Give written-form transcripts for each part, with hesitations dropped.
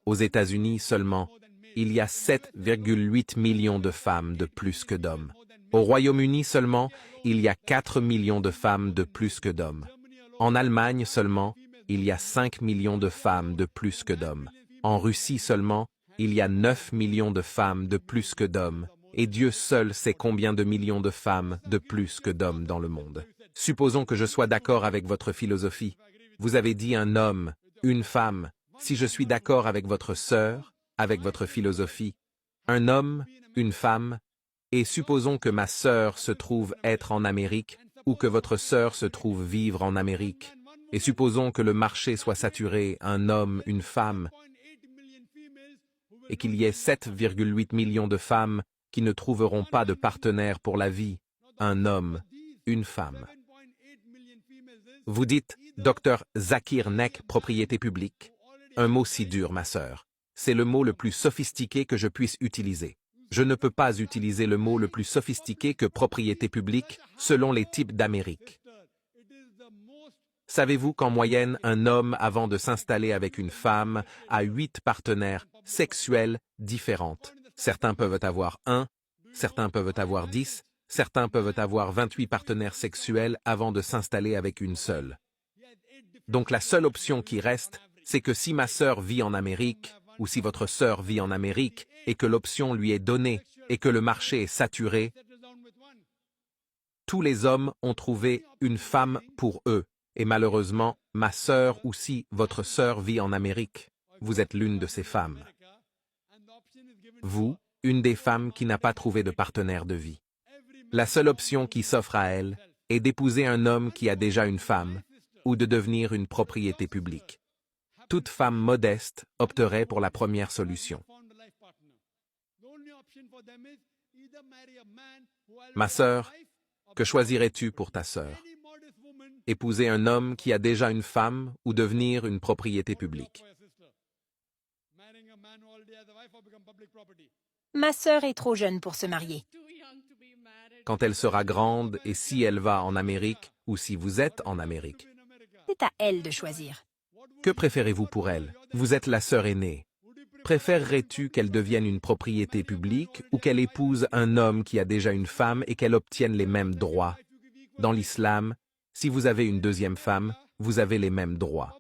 Aux États-Unis seulement, il y a 7,8 millions de femmes de plus que d'hommes. Au Royaume-Uni seulement, il y a 4 millions de femmes de plus que d'hommes. En Allemagne seulement, il y a 5 millions de femmes de plus que d'hommes. En Russie seulement, il y a 9 millions de femmes de plus que d'hommes, et Dieu seul sait combien de millions de femmes de plus que d'hommes dans le monde. Supposons que je sois d'accord avec votre philosophie. Vous avez dit un homme, une femme. Si je suis d'accord avec votre sœur, avec votre philosophie, un homme, une femme, et supposons que ma sœur se trouve être en Amérique, ou que votre sœur se trouve vivre en Amérique, et supposons que le marché soit saturé, un homme, une femme, et qu'il y ait 7,8 millions de femmes qui ne trouveront pas de partenaire pour la vie, un homme, une femme. Vous dites, Dr Zakir Naik, propriété publique. Un mot si dur, ma sœur. C'est le mot le plus sophistiqué que je puisse utiliser. Je ne peux pas utiliser le mot le plus sophistiqué que propriété publique selon les types d'Amérique. Savez-vous qu'en moyenne, un homme, avant de s'installer avec une femme, a 8 partenaires sexuels différentes. Certains peuvent avoir 1, certains peuvent avoir 10, certains peuvent avoir 28 partenaires sexuels avant de s'installer avec une seule. Donc la seule option qui reste, c'est que si ma sœur vit en Amérique, ou si votre sœur vit en Amérique, et que l'option lui est donnée, et que le marché est saturé, tous les hommes ont trouvé une femme pour eux. Et malheureusement, ma sœur ou si votre sœur vit en Amérique, vous êtes l'une de ces femmes. Vous, une des femmes qui n'a pas trouvé de partenaire de vie. La seule option qui s'offre à elle est d'épouser un homme qui a déjà une femme, ou de devenir une propriété publique. Toute femme modeste opterait pour la première solution. Ma sœur, que choisirais-tu pour ta sœur? Épouser un homme qui a déjà une femme ou devenir une propriété publique? Ma sœur est trop jeune pour se marier. Quand elle sera grande et si elle va en Amérique ou si vous êtes en Amérique? C'est à elle de choisir. Que préférez-vous pour elle? Vous êtes la sœur aînée. Préférerais-tu qu'elle devienne une propriété publique ou qu'elle épouse un homme qui a déjà une femme et qu'elle obtienne les mêmes droits? Dans l'islam, si vous avez une deuxième femme, vous avez les mêmes droits.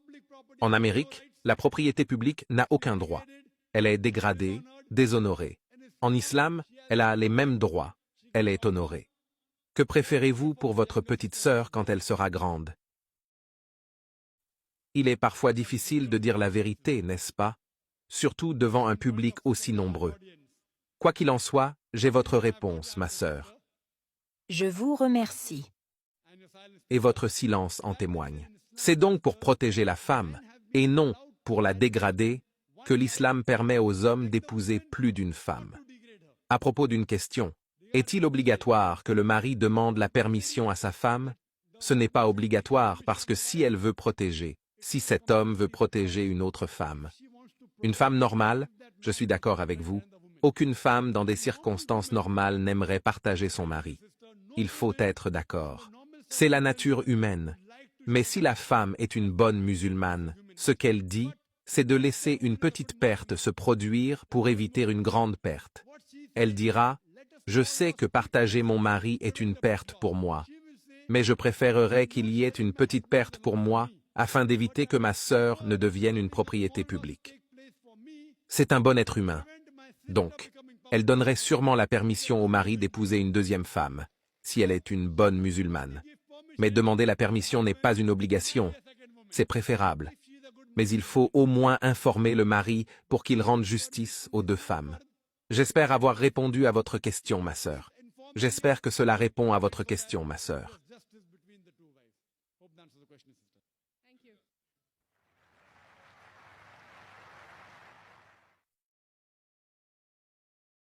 En Amérique, la propriété publique n'a aucun droit. Elle est dégradée, déshonorée. En islam, elle a les mêmes droits. Elle est honorée. Que préférez-vous pour votre petite sœur quand elle sera grande? Il est parfois difficile de dire la vérité, n'est-ce pas? Surtout devant un public aussi nombreux. Quoi qu'il en soit, j'ai votre réponse, ma sœur. Je vous remercie. Et votre silence en témoigne. C'est donc pour protéger la femme, et non pour la dégrader, que l'islam permet aux hommes d'épouser plus d'une femme. À propos d'une question, est-il obligatoire que le mari demande la permission à sa femme? Ce n'est pas obligatoire parce que si elle veut protéger, si cet homme veut protéger une autre femme. Une femme normale, je suis d'accord avec vous, aucune femme dans des circonstances normales n'aimerait partager son mari. Il faut être d'accord. C'est la nature humaine. Mais si la femme est une bonne musulmane, ce qu'elle dit, c'est de laisser une petite perte se produire pour éviter une grande perte. Elle dira, « Je sais que partager mon mari est une perte pour moi, mais je préférerais qu'il y ait une petite perte pour moi afin d'éviter que ma sœur ne devienne une propriété publique. » C'est un bon être humain. Donc, elle donnerait sûrement la permission au mari d'épouser une deuxième femme, si elle est une bonne musulmane. Mais demander la permission n'est pas une obligation, c'est préférable. Mais il faut au moins informer le mari pour qu'il rende justice aux deux femmes. J'espère avoir répondu à votre question, ma sœur. J'espère que cela répond à votre question, ma sœur.